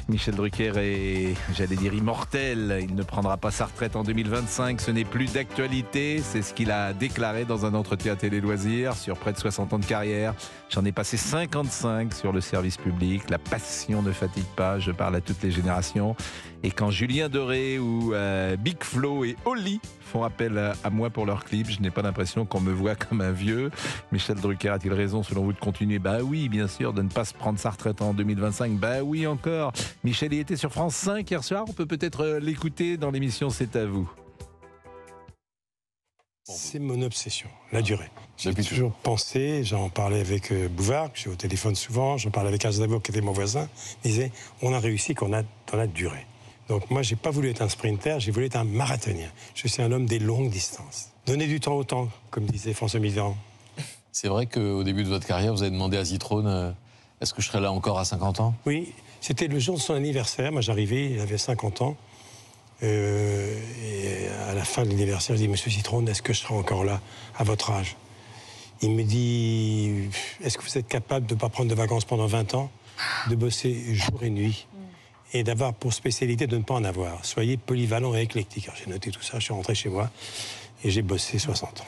Michel Drucker est, j'allais dire, immortel. Il ne prendra pas sa retraite en 2025. Ce n'est plus d'actualité. C'est ce qu'il a déclaré dans un entretien à Télé Loisirs sur près de 60 ans de carrière. J'en ai passé 55 sur le service public. La passion ne fatigue pas. Je parle à toutes les générations. Et quand Julien Doré ou Big Flo et Oli font appel à moi pour leurs clips, je n'ai pas l'impression qu'on me voit comme un vieux. Michel Drucker a-t-il raison selon vous de continuer ? Bah oui, bien sûr, de ne pas se prendre sa retraite en 2025. Bah oui encore. Michel y était sur France 5 hier soir. On peut peut-être l'écouter dans l'émission C'est à vous. C'est mon obsession, la durée. J'ai toujours pensé, j'en parlais avec Bouvard, que j'ai au téléphone souvent, j'en parlais avec Aznavour qui était mon voisin, il disait on a réussi qu'on a dans la durée. Donc moi, j'ai pas voulu être un sprinter, j'ai voulu être un marathonien. Je suis un homme des longues distances. Donner du temps au temps, comme disait François Mitterrand. C'est vrai qu'au début de votre carrière, vous avez demandé à Zitrone est-ce que je serai là encore à 50 ans ? Oui, c'était le jour de son anniversaire. Moi, j'arrivais, il avait 50 ans. Et à la fin de l'anniversaire, je dis Monsieur Zitrone, est-ce que je serai encore là à votre âge ? Il me dit est-ce que vous êtes capable de ne pas prendre de vacances pendant 20 ans, de bosser jour et nuit et d'avoir pour spécialité de ne pas en avoir. Soyez polyvalent et éclectique. Alors, j'ai noté tout ça, je suis rentré chez moi et j'ai bossé 60 ans.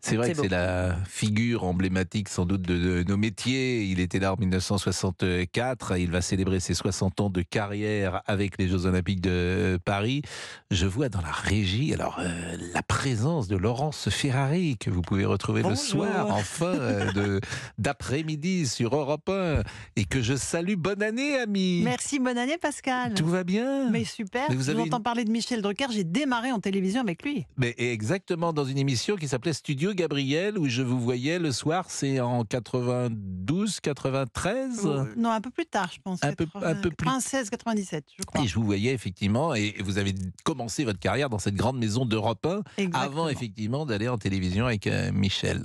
C'est vrai que c'est la figure emblématique sans doute de nos métiers. Il était là en 1964. Il va célébrer ses 60 ans de carrière avec les Jeux Olympiques de Paris. Je vois dans la régie la présence de Laurence Ferrari que vous pouvez retrouver le soir d'après-midi sur Europe 1 et que je salue. Bonne année, ami. Merci, bonne année, Pascal. Tout va bien. Mais super. Je vous entends parler de Michel Drucker. J'ai démarré en télévision avec lui. Mais exactement, dans une émission qui s'appelait Studio Gabriel, où je vous voyais le soir, c'est en 92, 93 ? Non, un peu plus tard, je pense. Un peu plus. 96, 97, je crois. Et je vous voyais effectivement, et vous avez commencé votre carrière dans cette grande maison d'Europe 1, avant effectivement d'aller en télévision avec Michel.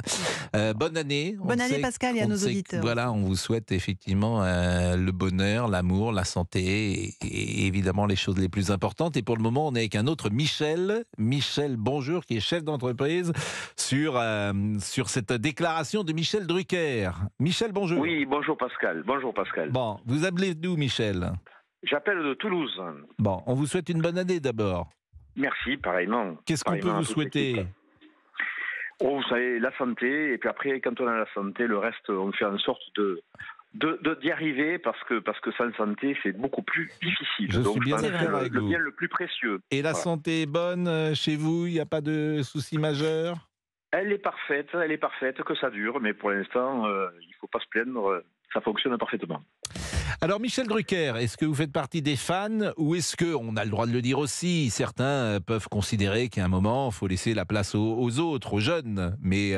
Bonne année. Bonne année, Pascal, et à nos auditeurs. Voilà, on vous souhaite effectivement le bonheur, l'amour, la santé, et évidemment les choses les plus importantes. Et pour le moment, on est avec un autre Michel. Michel, bonjour, qui est chef d'entreprise sur cette déclaration de Michel Drucker. Michel, bonjour. Oui, bonjour Pascal. Bonjour Pascal. Bon, vous appelez d'où, Michel ? J'appelle de Toulouse. Bon, on vous souhaite une bonne année d'abord. Merci, pareillement. Qu'est-ce qu'on peut vous souhaiter ? Vous savez, la santé, et puis après, quand on a la santé, le reste, on fait en sorte d'y arriver, parce que sans santé, c'est beaucoup plus difficile. Je suis bien d'accord avec vous. Le bien le plus précieux. Et la santé est bonne chez vous ? Il n'y a pas de soucis majeurs ? Elle est parfaite, que ça dure, mais pour l'instant, il ne faut pas se plaindre, ça fonctionne parfaitement. Alors Michel Drucker, est-ce que vous faites partie des fans ou est-ce que, on a le droit de le dire aussi, certains peuvent considérer qu'à un moment, il faut laisser la place aux autres, aux jeunes, mais...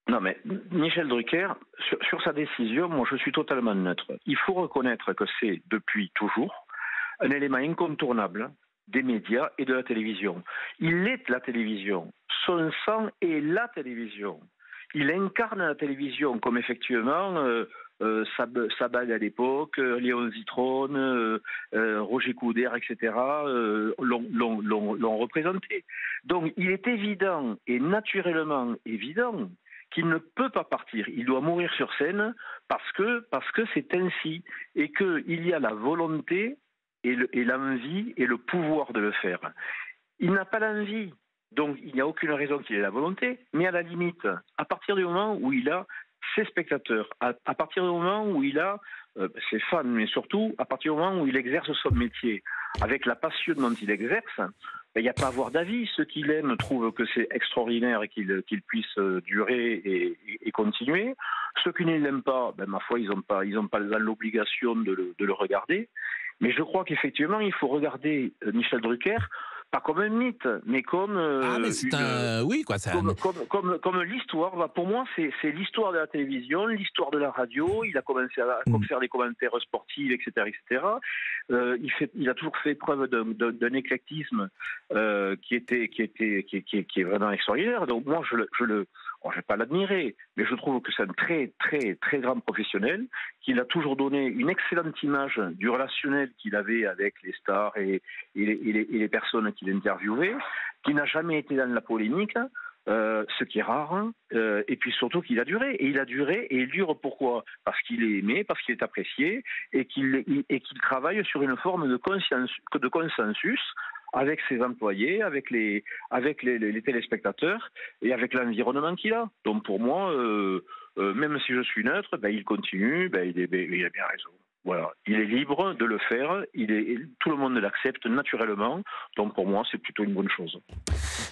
Non mais Michel Drucker, sur sa décision, moi je suis totalement neutre. Il faut reconnaître que c'est depuis toujours un élément incontournable des médias et de la télévision. Il est la télévision. Son sang est la télévision. Il incarne la télévision comme effectivement Sabag à l'époque, Léon Zitrone, Roger Coudert, etc. l'ont représenté. Donc il est évident et naturellement évident qu'il ne peut pas partir. Il doit mourir sur scène parce que c'est ainsi et qu'il y a la volonté et l'envie et le pouvoir de le faire. Il n'a pas l'envie, donc il n'y a aucune raison qu'il ait la volonté, mais à la limite, à partir du moment où il a ses spectateurs, à partir du moment où il a ses fans, mais surtout à partir du moment où il exerce son métier, avec la passion dont il exerce, il n'y a pas à avoir d'avis. Ceux qui l'aiment trouvent que c'est extraordinaire et qu'il puisse durer et continuer. Ceux qui ne l'aiment pas, ma foi, ils n'ont pas l'obligation de le regarder. Mais je crois qu'effectivement, il faut regarder Michel Drucker, pas comme un mythe, mais comme comme l'histoire. Pour moi, c'est l'histoire de la télévision, l'histoire de la radio. Il a commencé à faire des commentaires sportifs, etc., etc. Il a toujours fait preuve d'un éclectisme qui est vraiment extraordinaire. Donc moi, je ne vais pas l'admirer, mais je trouve que c'est un très, très, très grand professionnel, qu'il a toujours donné une excellente image du relationnel qu'il avait avec les stars et les personnes qu'il interviewait, qui n'a jamais été dans la polémique. ce qui est rare, hein, et puis surtout qu'il a duré. Et il dure pourquoi? Parce qu'il est aimé, parce qu'il est apprécié, et qu'il travaille sur une forme de consensus avec ses employés, avec les téléspectateurs, et avec l'environnement qu'il a. Donc pour moi, même si je suis neutre, il continue, il a bien raison. Voilà, il est libre de le faire, tout le monde l'accepte naturellement, donc pour moi c'est plutôt une bonne chose.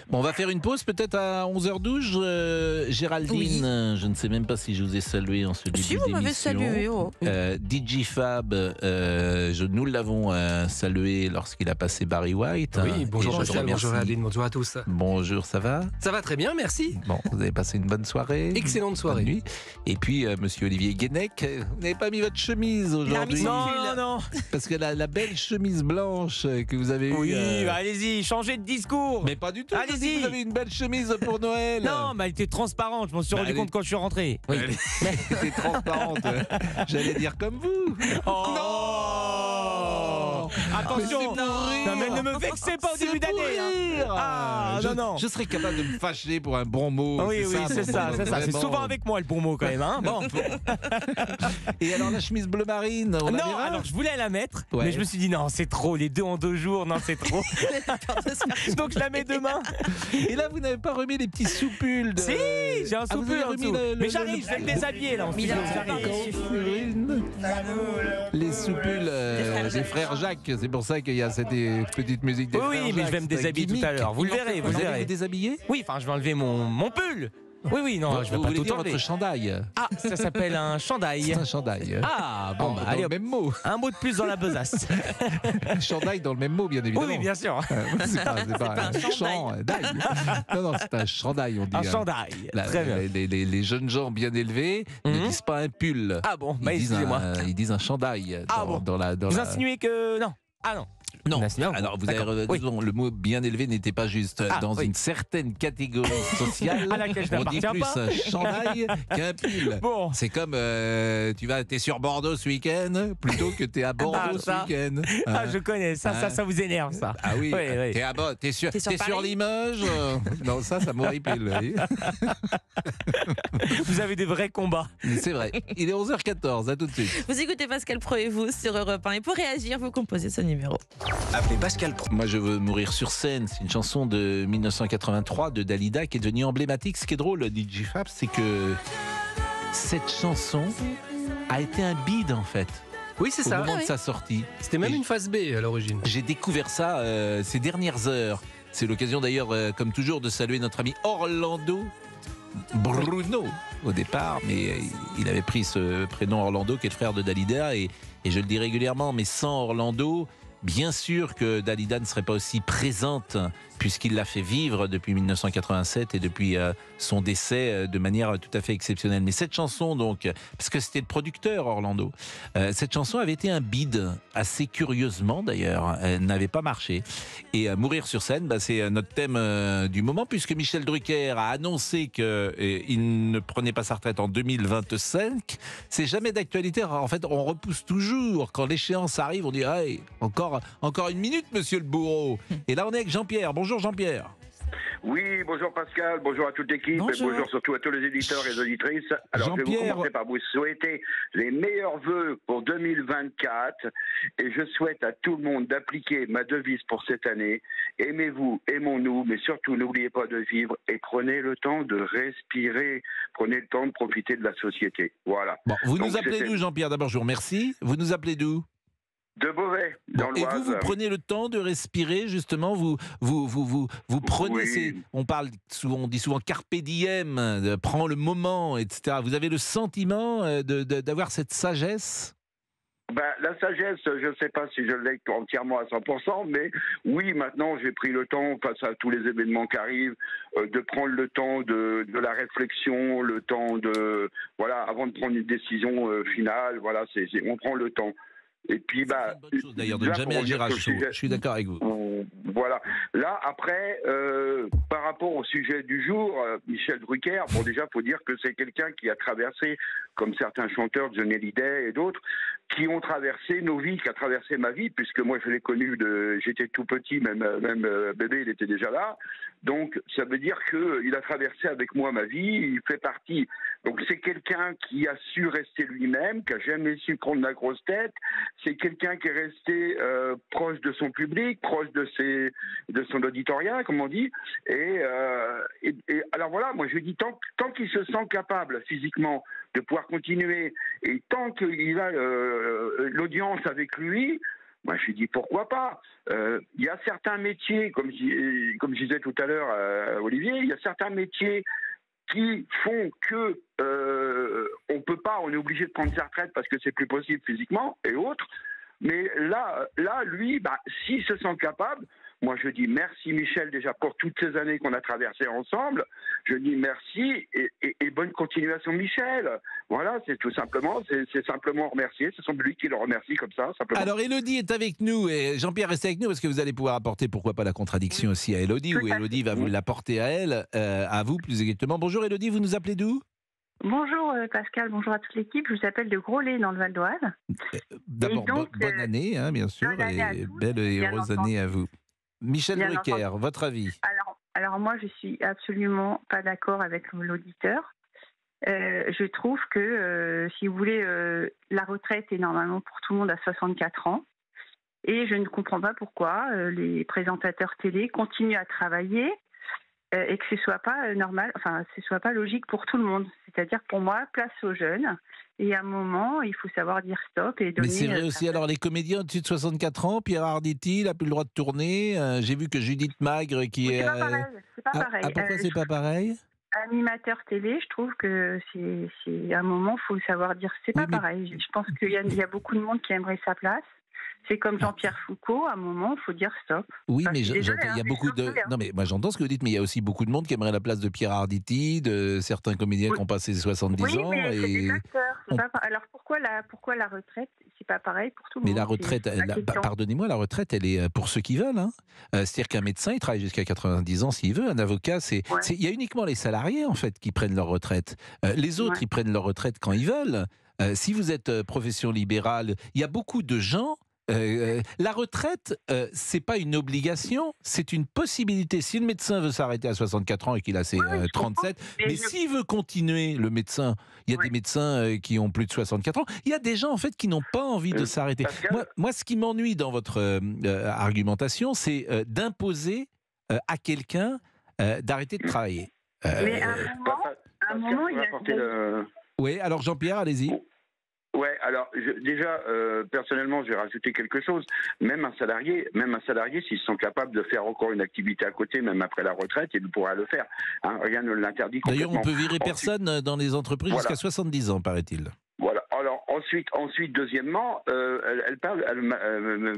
Bon, on va faire une pause peut-être à 11h12. Géraldine, oui. Je ne sais même pas si je vous ai salué en ce début d'émission. Si, vous m'avez salué. Oh. DJ Fab, nous l'avons salué lorsqu'il a passé Barry White. Oui, bonjour Pascal, bonjour Géraldine, bonjour à tous. Bonjour, ça va? Ça va très bien, merci. Bon, vous avez passé une bonne soirée? Excellente soirée. Bonne nuit. Et puis, monsieur Olivier Guénec, vous n'avez pas mis votre chemise aujourd'hui? Non. Parce que la belle chemise blanche que vous avez eue... Oui, allez-y, changez de discours. Mais pas du tout. Allez-y. Vous avez une belle chemise pour Noël. Non, elle était transparente, je m'en suis rendu compte quand je suis rentré. Oui. Elle était transparente. J'allais dire comme vous. Oh non. Attention. Non, mais ne me vexez pas au début d'année. Non. Je serais capable de me fâcher pour un bon mot. Oui, c'est ça. C'est souvent avec moi le bon mot quand même. Hein, bon. Et alors la chemise bleu marine, on non, alors je voulais la mettre, mais je me suis dit non, c'est trop, les deux en 2 jours, non, c'est trop. Donc je la mets demain. Et là, vous n'avez pas remis les petits soupules Si, j'ai un soupul en dessous. Mais j'arrive, je vais me déshabiller là. Les soupules des frères Jacques, c'est pour ça qu'il y a cette petite musique des frères Jacques. Oui, mais je vais me déshabiller tout à l'heure, vous le verrez. Vous allez vous déshabiller? Oui, enfin je vais enlever mon pull. Oui, non, je vais pas tout enlever. Votre chandail. Ah, ça s'appelle un chandail. C'est un chandail. Ah, bon, allez, même mot. Un mot de plus dans la besace. Chandail dans le même mot, bien évidemment. Oui, bien sûr. C'est pas un chandail. Non, c'est un chandail, on dit. Un chandail. Très bien. Les jeunes gens bien élevés ne disent pas un pull. Ah bon, excusez-moi. Ils disent un chandail. Vous insinuez que... Non. Ah non. Non, alors vous avez raison, le mot bien élevé n'était pas juste. Dans une certaine catégorie sociale, à laquelle je on dit plus pas. un chandail qu'un pull. Bon. C'est comme t'es sur Bordeaux ce week-end plutôt que t'es à Bordeaux ce week-end. Je connais, ça vous énerve ça. Ah oui, t'es sur Limoges. Non, ça m'horripile. Vous avez des vrais combats. C'est vrai. Il est 11h14, à tout de suite. Vous écoutez Pascal Pro et vous sur Europe 1. Et pour réagir, vous composez ce numéro. Appelez Pascal Pro. Moi, je veux mourir sur scène. C'est une chanson de 1983 de Dalida qui est devenue emblématique. Ce qui est drôle, DJ Fab, c'est que cette chanson a été un bide en fait. Oui, c'est ça. Au moment de sa sortie. C'était même une phase B à l'origine. J'ai découvert ça ces dernières heures. C'est l'occasion d'ailleurs, comme toujours, de saluer notre ami Orlando Bruno au départ, mais il avait pris ce prénom Orlando qui est le frère de Dalida et je le dis régulièrement, mais sans Orlando, bien sûr que Dalida ne serait pas aussi présente puisqu'il l'a fait vivre depuis 1987 et depuis son décès de manière tout à fait exceptionnelle. Mais cette chanson, donc, parce que c'était le producteur Orlando, cette chanson avait été un bide, assez curieusement d'ailleurs, elle n'avait pas marché. Et Mourir sur scène, c'est notre thème du moment, puisque Michel Drucker a annoncé qu'il ne prenait pas sa retraite en 2025. C'est jamais d'actualité, en fait on repousse toujours. Quand l'échéance arrive, on dit hey, encore 1 minute monsieur le bourreau. Et là on est avec Jean-Pierre. Bonjour Jean-Pierre. Oui, bonjour Pascal, bonjour à toute l'équipe, bonjour surtout à tous les éditeurs et les auditrices. Alors je vais vous commencer par vous souhaiter les meilleurs vœux pour 2024 et je souhaite à tout le monde d'appliquer ma devise pour cette année. Aimez-vous, aimons-nous, mais surtout n'oubliez pas de vivre et prenez le temps de respirer, prenez le temps de profiter de la société. Voilà. Bon, vous nous appelez d'où Jean-Pierre? D'abord je vous remercie. Vous nous appelez d'où? De Beauvais, dans l'Oise. Et vous prenez le temps de respirer, justement, vous prenez, on dit souvent carpe diem, prends le moment, etc. Vous avez le sentiment d'avoir cette sagesse? La sagesse, je ne sais pas si je l'ai entièrement à 100%, mais oui, maintenant j'ai pris le temps, face à tous les événements qui arrivent, de prendre le temps de la réflexion, le temps avant de prendre une décision finale, on prend le temps. Et puis, c'est une bonne chose d'ailleurs de ne jamais agir à chaud. Je suis d'accord avec vous. Voilà. Là, après, par rapport au sujet du jour, Michel Drucker, déjà, faut dire que c'est quelqu'un qui a traversé, comme certains chanteurs, Johnny Hallyday et d'autres, qui ont traversé nos vies, qui a traversé ma vie, puisque moi je l'ai connu, j'étais tout petit, même bébé, il était déjà là. Donc ça veut dire qu'il a traversé avec moi ma vie, il fait partie. Donc c'est quelqu'un qui a su rester lui-même, qui a jamais su prendre la grosse tête. C'est quelqu'un qui est resté proche de son public, proche de son auditoria, comme on dit. Et alors voilà, moi je dis tant qu'il se sent capable physiquement de pouvoir continuer, et tant qu'il a l'audience avec lui, moi je dis pourquoi pas. Il y a certains métiers, comme je disais tout à l'heure Olivier, il y a certains métiers qui font que on peut pas, on est obligé de prendre sa retraite parce que c'est plus possible physiquement et autres. Mais là, lui, s'il se sent capable, moi je dis merci Michel déjà pour toutes ces années qu'on a traversées ensemble. Je dis merci et bonne continuation Michel. Voilà, c'est tout simplement, c'est simplement remercier. C'est lui qui le remercie comme ça, simplement. Alors Élodie est avec nous et Jean-Pierre reste avec nous parce que vous allez pouvoir apporter pourquoi pas la contradiction aussi à Élodie, ou Élodie va vous l'apporter à elle, à vous plus exactement. Bonjour Élodie, vous nous appelez d'où ? Bonjour Pascal, bonjour à toute l'équipe. Je vous appelle de Groslet dans le Val d'Oise. D'abord, bonne année, bien sûr, et belle et heureuse année à vous. Michel Drucker, votre avis ? Alors moi, je suis absolument pas d'accord avec l'auditeur. Je trouve que, si vous voulez, la retraite est normalement pour tout le monde à 64 ans. Et je ne comprends pas pourquoi les présentateurs télé continuent à travailler et que ce soit pas normal, enfin, ce soit pas logique pour tout le monde. C'est-à-dire, pour moi, place aux jeunes. Et à un moment, il faut savoir dire stop et donner... Mais c'est vrai aussi, alors les comédiens au-dessus de 64 ans, Pierre Arditi, il n'a plus le droit de tourner. J'ai vu que Judith Magre qui est... C'est pas pareil. Pourquoi c'est pas pareil ? Animateur télé, je trouve que c'est à un moment, il faut savoir dire c'est pas pareil. Je pense qu'il y a beaucoup de monde qui aimerait sa place. C'est comme Jean-Pierre Foucault, à un moment, il faut dire stop. Oui, mais il y a beaucoup de... Non, mais moi j'entends ce que vous dites, mais il y a aussi beaucoup de monde qui aimerait la place de Pierre Arditi, de certains comédiens qui ont passé 70 ans. Mais c'est des acteurs. Alors pourquoi la retraite, c'est pas pareil pour tout le monde ? Mais la retraite, pardonnez-moi, la retraite, elle est pour ceux qui veulent. Hein. C'est-à-dire qu'un médecin, il travaille jusqu'à 90 ans s'il veut. Un avocat, il y a uniquement les salariés, en fait, qui prennent leur retraite. Les autres, ils prennent leur retraite quand ils veulent. Si vous êtes profession libérale, il y a beaucoup de gens... la retraite, c'est pas une obligation, c'est une possibilité. Si le médecin veut s'arrêter à 64 ans et qu'il a ses 37, mais s'il veut continuer, le médecin, il y a des médecins qui ont plus de 64 ans, il y a des gens en fait qui n'ont pas envie de s'arrêter. Moi, ce qui m'ennuie dans votre argumentation, c'est d'imposer à quelqu'un d'arrêter de travailler. Mais à un moment, il a... Oui, alors Jean-Pierre, allez-y. Ouais, alors déjà personnellement, je vais rajouter quelque chose. Même un salarié, s'ils sont capables de faire encore une activité à côté, même après la retraite, il pourra le faire. Hein, rien ne l'interdit complètement. D'ailleurs, on peut virer personne dans les entreprises jusqu'à 70 ans, paraît-il. Voilà. Alors ensuite, deuxièmement, elle parle.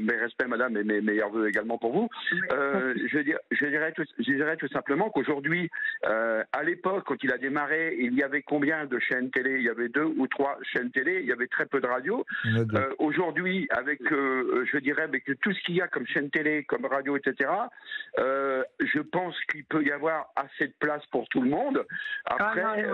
Mes respects, madame, et mes meilleurs vœux également pour vous. Je dirais tout simplement qu'aujourd'hui, à l'époque, quand il a démarré, il y avait combien de chaînes télé ? Il y avait 2 ou 3 chaînes télé. Il y avait très peu de radio. Aujourd'hui, avec tout ce qu'il y a comme chaîne télé, comme radio, etc. Je pense qu'il peut y avoir assez de place pour tout le monde. Après,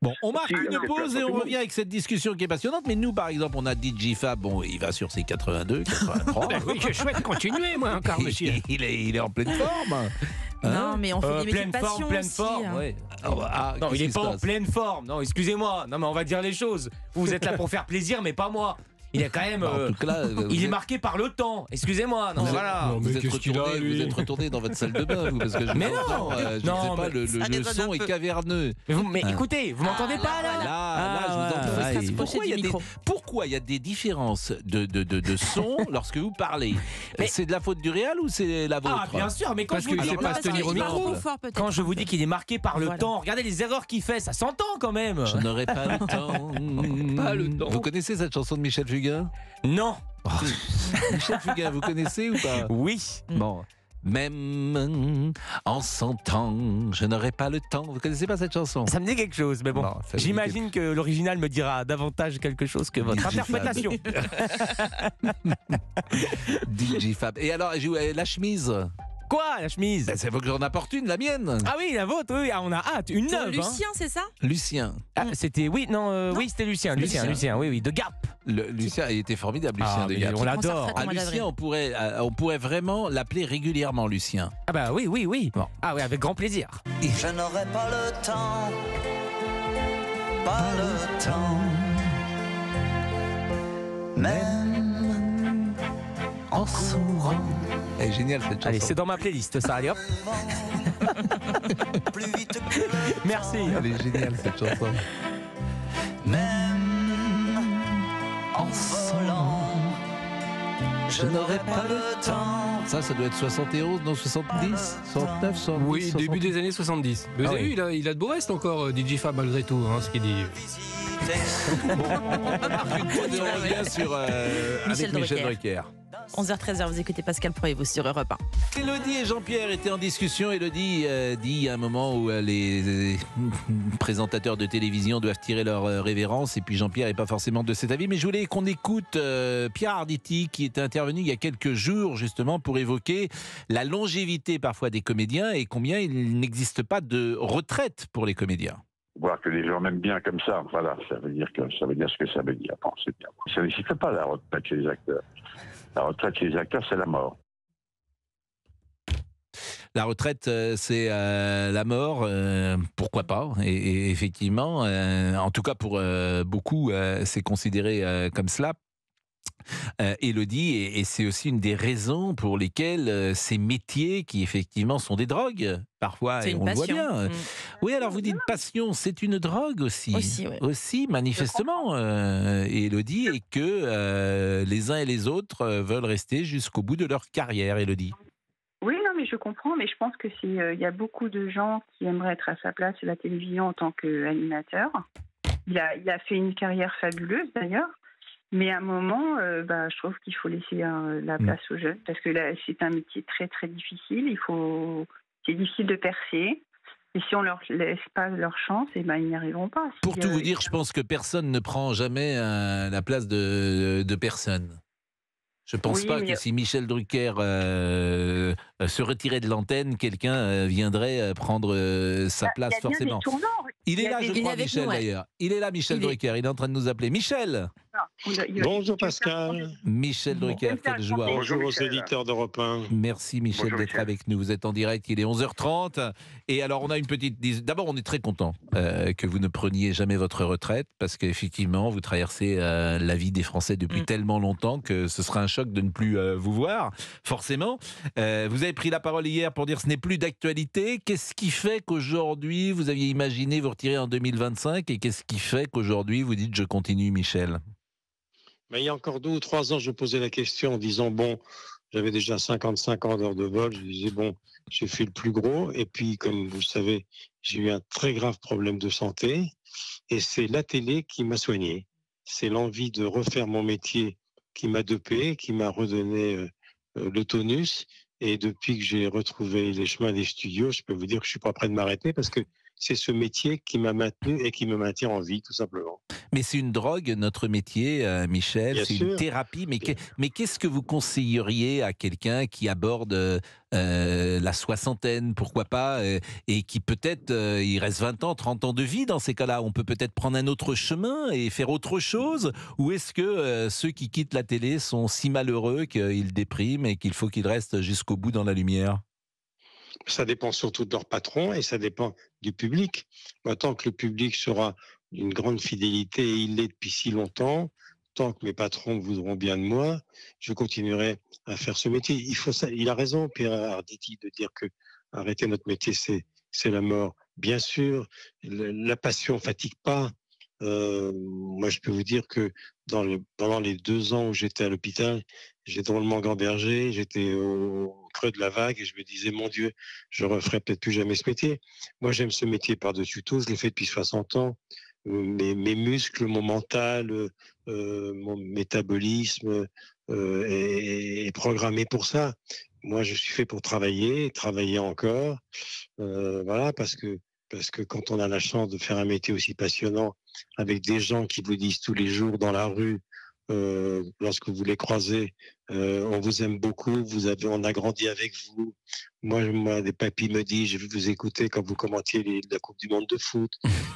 bon, on marque une pause et on revient avec cette discussion qui est passionnante. Mais nous, par exemple, on a DJ Fab. Bon, il va sur ses 82, 83. Oui, je souhaite continuer, moi, encore, monsieur. Il est en pleine forme. Non, mais on fait des métiers de passion pleine aussi, forme. hein. Ouais. Non, il n'est pas en pleine forme. Non, excusez-moi. Non, mais on va dire les choses. Vous êtes là pour faire plaisir, mais pas moi. Il est quand même. En tout cas, il est marqué par le temps. Excusez-moi. Non, voilà. Vous êtes retourné dans votre salle de bain, vous, parce que je sais pas, le son est caverneux. Mais écoutez, vous m'entendez pas là? Je vous entends. Pourquoi il y a des différences de son lorsque vous parlez? C'est de la faute du réal ou c'est la vôtre? Ah, bien sûr, mais quand je vous dis pas se tenir au micro, quand je vous dis qu'il est marqué par le temps, regardez les erreurs qu'il fait, ça s'entend quand même. Je n'aurai pas le temps. Pas le temps. Vous connaissez cette chanson de Michel Fugain? Non. Michel Fugain, vous connaissez ou pas? Oui. Bon. Même en 100 ans, je n'aurai pas le temps. Vous connaissez pas cette chanson? Ça me dit quelque chose, mais bon, j'imagine que l'original me dira davantage quelque chose que votre interprétation. DJ Fab. Et alors, la chemise? Quoi, la chemise? Ça faut que j'en apporte une, la mienne. Ah oui, la vôtre, oui, on a hâte, une Pour neuve. Lucien, c'est ça? Lucien. Ah, c'était, oui, non, oui, c'était Lucien, oui, oui, de Gap. Lucien, il était formidable, Lucien de Gap. On l'adore. Lucien, on pourrait vraiment l'appeler régulièrement, Lucien. Ah bah oui, oui, oui. Bon. Ah oui, avec grand plaisir. Je n'aurai pas le temps, pas le temps, même en courant. Elle est géniale cette chanson. Allez, c'est dans ma playlist, ça, allez hop. Plus vite que le Merci. Elle est géniale cette chanson. même en volant, je n'aurai pas le temps. Ça doit être 71, non 70, 69, 70. Oui, début des années 70. Vous avez vu, il a de beaux restes encore, DJ Fab, malgré tout, hein, ce qu'il dit. On revient sur avec Michel Drucker. 11h-13h, vous écoutez Pascal Pro et vous sur Europe 1. Élodie et Jean-Pierre étaient en discussion. Élodie dit à un moment où les présentateurs de télévision doivent tirer leur révérence, et puis Jean-Pierre n'est pas forcément de cet avis. Mais je voulais qu'on écoute Pierre Arditi, qui était intervenu il y a quelques jours justement pour évoquer la longévité parfois des comédiens et combien il n'existe pas de retraite pour les comédiens. Voir que les gens m'aiment bien comme ça, voilà, ça veut dire ce que ça veut dire. Bon, c'est bien. Ça n'existe pas la retraite chez les acteurs. La retraite chez les acteurs, c'est la mort. La retraite, c'est la mort, pourquoi pas. Et effectivement, en tout cas pour beaucoup, c'est considéré comme cela. Élodie, et c'est aussi une des raisons pour lesquelles ces métiers qui effectivement sont des drogues, parfois, et on le voit bien. Oui, alors vous dites passion, c'est une drogue aussi. Aussi, manifestement, Élodie, et que les uns et les autres veulent rester jusqu'au bout de leur carrière, Élodie. Oui, non, mais je comprends, mais je pense que il y a beaucoup de gens qui aimeraient être à sa place à la télévision en tant qu'animateur. Il a fait une carrière fabuleuse d'ailleurs. Mais à un moment, je trouve qu'il faut laisser la place aux jeunes, parce que là, c'est un métier très très difficile. C'est difficile de percer. Et si on leur laisse pas leur chance, ils n'y arriveront pas. Pour tout vous dire, je pense que personne ne prend jamais la place de personne. Je ne pense pas que si Michel Drucker se retirait de l'antenne, quelqu'un viendrait prendre sa place forcément. Il est là, je crois, Michel, d'ailleurs. Il est là, Michel Drucker. Il est en train de nous appeler. Michel! Bonjour Pascal. Michel Drucker, quelle joie. Bonjour aux éditeurs d'Europe 1. Merci Michel d'être avec nous. Vous êtes en direct, il est 11h30. Et alors on a une petite... D'abord on est très content que vous ne preniez jamais votre retraite, parce qu'effectivement vous traversez la vie des Français depuis tellement longtemps que ce sera un choc de ne plus vous voir, forcément. Vous avez pris la parole hier pour dire que ce n'est plus d'actualité. Qu'est-ce qui fait qu'aujourd'hui vous aviez imaginé vous retirer en 2025, et qu'est-ce qui fait qu'aujourd'hui vous dites je continue, Michel? Mais il y a encore 2 ou 3 ans, je posais la question en disant, bon, j'avais déjà 55 ans d'heures de vol, je disais, bon, j'ai fait le plus gros, et puis, comme vous le savez, j'ai eu un très grave problème de santé, et c'est la télé qui m'a soigné. C'est l'envie de refaire mon métier qui m'a dopé, qui m'a redonné le tonus, et depuis que j'ai retrouvé les chemins des studios, je peux vous dire que je suis pas prêt de m'arrêter, parce que c'est ce métier qui m'a maintenu et qui me maintient en vie, tout simplement. Mais c'est une drogue, notre métier, Michel, Bien c'est sûr. Une thérapie. Mais qu'est-ce que vous conseilleriez à quelqu'un qui aborde la soixantaine, pourquoi pas, et qui peut-être, il reste 20 ans, 30 ans de vie dans ces cas-là? On peut peut-être prendre un autre chemin et faire autre chose? Ou est-ce que ceux qui quittent la télé sont si malheureux qu'ils dépriment et qu'il faut qu'ils restent jusqu'au bout dans la lumière? Ça dépend surtout de leur patron et ça dépend du public. Moi, tant que le public sera d'une grande fidélité, et il l'est depuis si longtemps, tant que mes patrons voudront bien de moi, je continuerai à faire ce métier. Il a raison, Pierre Arditi, de dire que arrêter notre métier, c'est la mort. Bien sûr, la passion fatigue pas. Moi, je peux vous dire que pendant les 2 ans où j'étais à l'hôpital, j'ai drôlement gambergé, j'étais au creux de la vague et je me disais, mon Dieu, je referai peut-être plus jamais ce métier. Moi, j'aime ce métier par-dessus tout, je l'ai fait depuis 60 ans. Mes muscles, mon mental, mon métabolisme est programmé pour ça. Moi, je suis fait pour travailler encore. Voilà, parce que quand on a la chance de faire un métier aussi passionnant, avec des gens qui vous disent tous les jours dans la rue, lorsque vous les croisez, on vous aime beaucoup, on a grandi avec vous. Moi, des papis me disent, je vais vous écouter quand vous commentiez la Coupe du Monde de foot.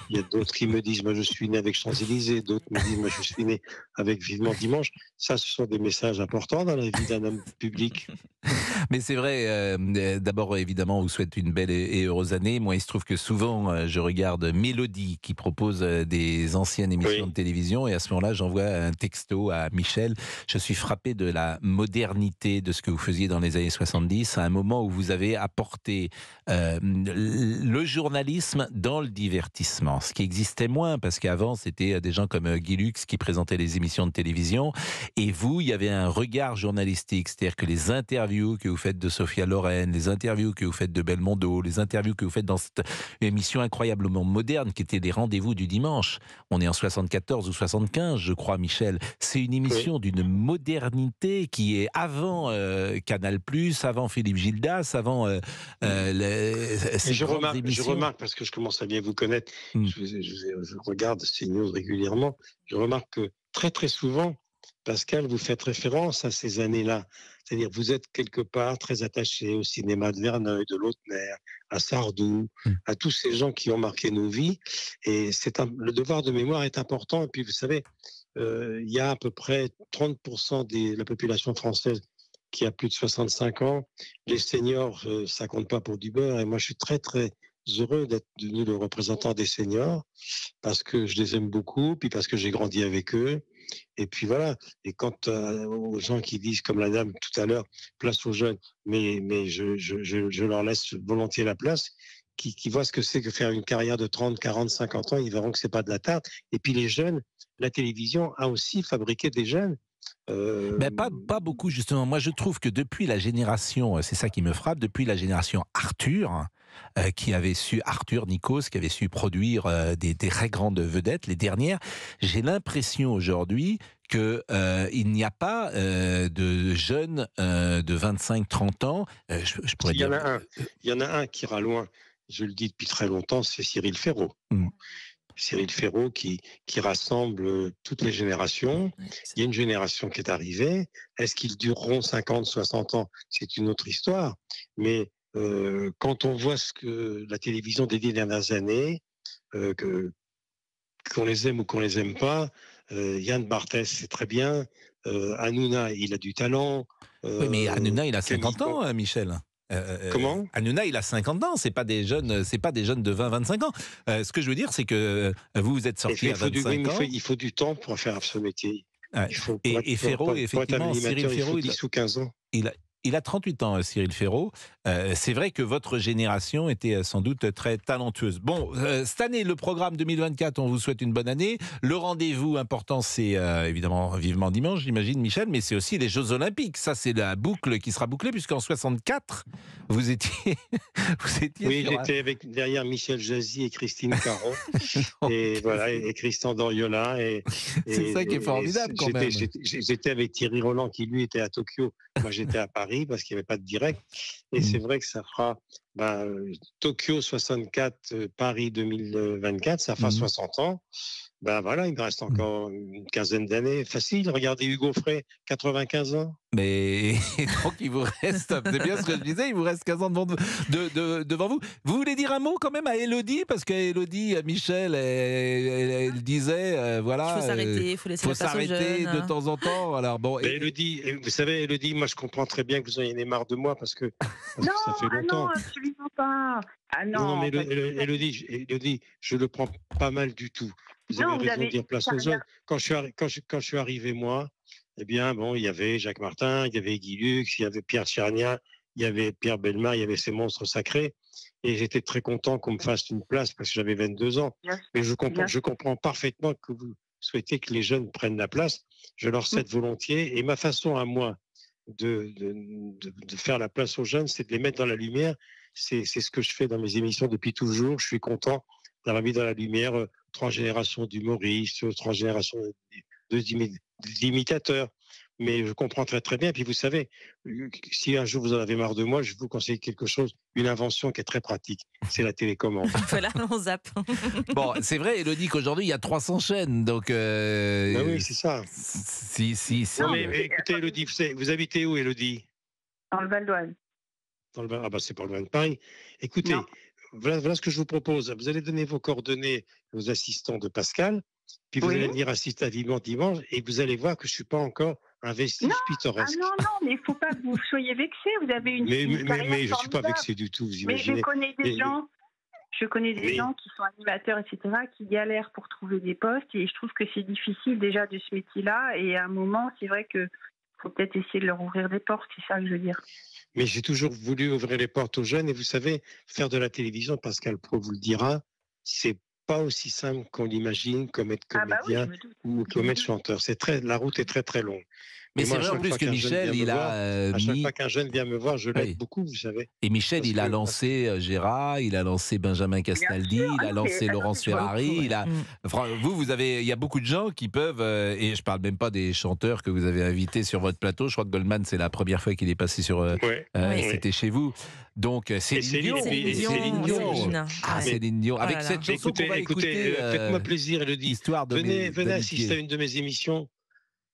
Il y a d'autres qui me disent, moi, je suis né avec Champs-Élysées. D'autres me disent, moi, je suis né avec Vivement Dimanche. Ça, ce sont des messages importants dans la vie d'un homme public. Mais c'est vrai, d'abord, évidemment, on vous souhaite une belle et heureuse année. Moi, il se trouve que souvent, je regarde Mélodie qui propose des anciennes émissions de télévision et à ce moment-là, j'envoie un texto à Michel. Je suis frappé de la modernité de ce que vous faisiez dans les années 70, à un moment où vous avez apporté le journalisme dans le divertissement, ce qui existait moins, parce qu'avant, c'était des gens comme Guy Lux qui présentaient les émissions de télévision, et vous, il y avait un regard journalistique, c'est-à-dire que les interviews que vous faites de Sophia Loren, les interviews que vous faites de Belmondo, les interviews que vous faites dans cette émission incroyablement moderne qui était des rendez-vous du dimanche. On est en 74 ou 75, je crois, Michel. C'est une émission d'une modernité qui est avant Canal+, avant Philippe Gildas, avant je remarque, parce que je commence à bien vous connaître, je regarde CNews régulièrement, je remarque que très très souvent, Pascal, vous faites référence à ces années-là. C'est-à-dire, vous êtes quelque part très attaché au cinéma de Verneuil, de Lautner, à Sardou, à tous ces gens qui ont marqué nos vies. Et le devoir de mémoire est important. Et puis, vous savez, il y a à peu près 30% de la population française qui a plus de 65 ans. Les seniors, ça compte pas pour du beurre. Et moi, je suis très, très heureux d'être devenu le représentant des seniors parce que je les aime beaucoup, puis parce que j'ai grandi avec eux. Et puis voilà. Et quant aux gens qui disent, comme la dame tout à l'heure, place aux jeunes, mais je leur laisse volontiers la place, qui voient ce que c'est que faire une carrière de 30, 40, 50 ans, ils verront que c'est pas de la tarte. Et puis les jeunes, la télévision a aussi fabriqué des jeunes. Ben pas beaucoup, justement. Moi, je trouve que depuis la génération, c'est ça qui me frappe, depuis la génération Arthur, Arthur Nikos, qui avait su produire des très grandes vedettes, les dernières, j'ai l'impression aujourd'hui qu'il n'y a pas de jeunes de 25-30 ans. Je pourrais dire... Il y en a un qui ira loin, je le dis depuis très longtemps, c'est Cyril Ferraud. Cyril Ferraud qui rassemble toutes les générations. Il y a une génération qui est arrivée. Est-ce qu'ils dureront 50, 60 ans? C'est une autre histoire. Mais quand on voit ce que la télévision des 10 dernières années, qu'on les aime ou qu'on les aime pas, Yann Barthès, c'est très bien. Hanouna, il a du talent. Oui, mais Hanouna, il a 50 ans, Michel. Comment? Hanouna, il a 50 ans, c'est pas des jeunes de 20-25 ans. Ce que je veux dire, c'est que vous êtes sorti à 25 ans. Il faut du temps pour faire ce métier. Et Ferraud, effectivement, Cyril Ferraud, il a 10 ou 15 ans. Il a 38 ans, Cyril Ferraud. C'est vrai que votre génération était sans doute très talentueuse. Bon, cette année, le programme 2024, on vous souhaite une bonne année. Le rendez-vous important, c'est évidemment Vivement Dimanche, j'imagine, Michel, mais c'est aussi les Jeux Olympiques. Ça, c'est la boucle qui sera bouclée, puisqu'en 64, vous étiez... Oui, j'étais derrière Michel Jazzy et Christine Caron, et voilà, et Christian Doriola. C'est ça qui est formidable, quand même. J'étais avec Thierry Roland, qui lui était à Tokyo. Moi, j'étais à Paris parce qu'il n'y avait pas de direct. Et c'est vrai que ça fera Tokyo 64, Paris 2024, ça fera 60 ans. Ben voilà, il me reste encore une quinzaine d'années. Facile, regardez Hugo Frey, 95 ans. Mais donc il vous reste, c'est bien ce que je disais, il vous reste 15 ans devant vous. Vous voulez dire un mot quand même à Élodie, parce qu'Élodie, Michel, elle disait, voilà, il faut s'arrêter de temps en temps. Alors bon. Élodie, vous savez, Élodie, moi je comprends très bien que vous en ayez marre de moi parce que ça fait longtemps. Non, absolument pas. Ah non, mais Élodie, je le prends pas mal du tout. Vous avez raison de dire place aux jeunes. Quand je suis arrivé, moi, eh bien, bon, il y avait Jacques Martin, il y avait Guy Lux, il y avait Pierre Tchernia, il y avait Pierre Bellemare, il y avait ces monstres sacrés. Et j'étais très content qu'on me fasse une place parce que j'avais 22 ans. Mais je comprends parfaitement que vous souhaitez que les jeunes prennent la place. Je leur cède volontiers. Et ma façon à moi de faire la place aux jeunes, c'est de les mettre dans la lumière. C'est ce que je fais dans mes émissions depuis toujours. Je suis content d'avoir mis dans la lumière 3 générations d'humoristes, 3 générations d'imitateurs. Mais je comprends très très bien. Puis vous savez, si un jour vous en avez marre de moi, je vous conseille quelque chose, une invention qui est très pratique. C'est la télécommande. Voilà, on zappe. Bon, c'est vrai, Élodie, qu'aujourd'hui, il y a 300 chaînes. Donc, Ben oui, c'est ça. Si. Non, mais écoutez, Élodie, vous habitez où, Élodie? Dans le Val d'Oise. Ah bah c'est pas loin de Paris. Écoutez, voilà ce que je vous propose. Vous allez donner vos coordonnées aux assistants de Pascal, puis vous allez venir assister à Vivement Dimanche, et vous allez voir que je suis pas encore un vestige pittoresque. Non, mais il faut pas que vous soyez vexé. Vous avez une carrière mais je suis pas formidable. vexé du tout, vous Mais imaginez. je connais des gens qui sont animateurs, etc., qui galèrent pour trouver des postes, et je trouve que c'est difficile déjà de ce métier-là, et à un moment, c'est vrai que faut peut-être essayer de leur ouvrir des portes, c'est ça que je veux dire. Mais j'ai toujours voulu ouvrir les portes aux jeunes, et vous savez, faire de la télévision, Pascal Praud vous le dira, c'est pas aussi simple qu'on l'imagine, comme être comédien ou comme être chanteur. La route est très très longue. Mais c'est vrai en plus que Michel, il a à chaque fois qu'un jeune vient me voir, je l'aide beaucoup, vous savez. Et Michel, il a lancé Gérard, il a lancé Benjamin Castaldi, il a lancé Laurence Ferrari. Il y a beaucoup de gens qui peuvent, et je parle même pas des chanteurs que vous avez invités sur votre plateau. Je crois que Goldman, c'est la première fois qu'il est passé sur. C'était chez vous. Donc Céline Dion. Ah, Céline Dion. Avec cette chanson qu'on va écouter. Faites-moi plaisir, Élodie. Venez assister à une de mes émissions.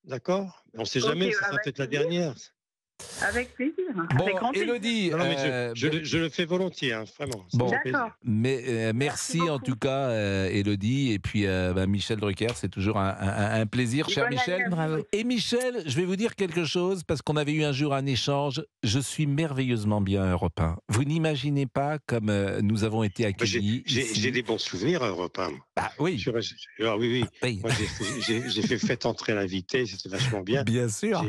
D'accord? On ne sait jamais, ça sera peut-être la dernière. Avec plaisir. Bon, Élodie, je le fais volontiers, hein, vraiment. Bon, mais merci en tout cas, Élodie, et puis Michel Drucker, c'est toujours un plaisir, cher Michel. Bravo. Et Michel, je vais vous dire quelque chose, parce qu'on avait eu un jour un échange. Je suis merveilleusement bien à Europe 1. Vous n'imaginez pas comme nous avons été accueillis. J'ai des bons souvenirs à Europe 1. Ah oui. Oui. Moi, j'ai fait Faites entrer l'invité, c'était vachement bien. Bien sûr.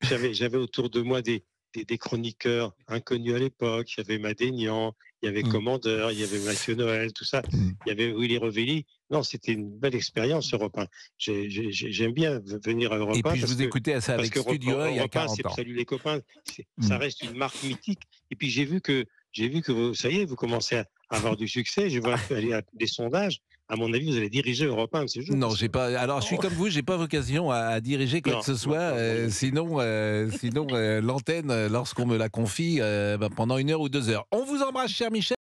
J'avais autour de moi des chroniqueurs inconnus à l'époque. Il y avait Madénian, il y avait Commandeur, il y avait Mathieu Noël, tout ça. Il y avait Willy Revelli. Non, c'était une belle expérience, Europe 1. J'aime bien venir à Europe 1. Et puis je vous écoutais à ça avec Studio 1 il y a 40 ans. Salut les copains, ça reste une marque mythique. Et puis j'ai vu que vous, ça y est, vous commencez à avoir du succès. Je vois des sondages. À mon avis, vous allez diriger Europe 1 de ces jours. Non, j'ai pas. Alors, je suis comme vous, j'ai pas vocation à diriger quoi que ce soit. Sinon, l'antenne, lorsqu'on me la confie, pendant 1 heure ou 2 heures. On vous embrasse, cher Michel.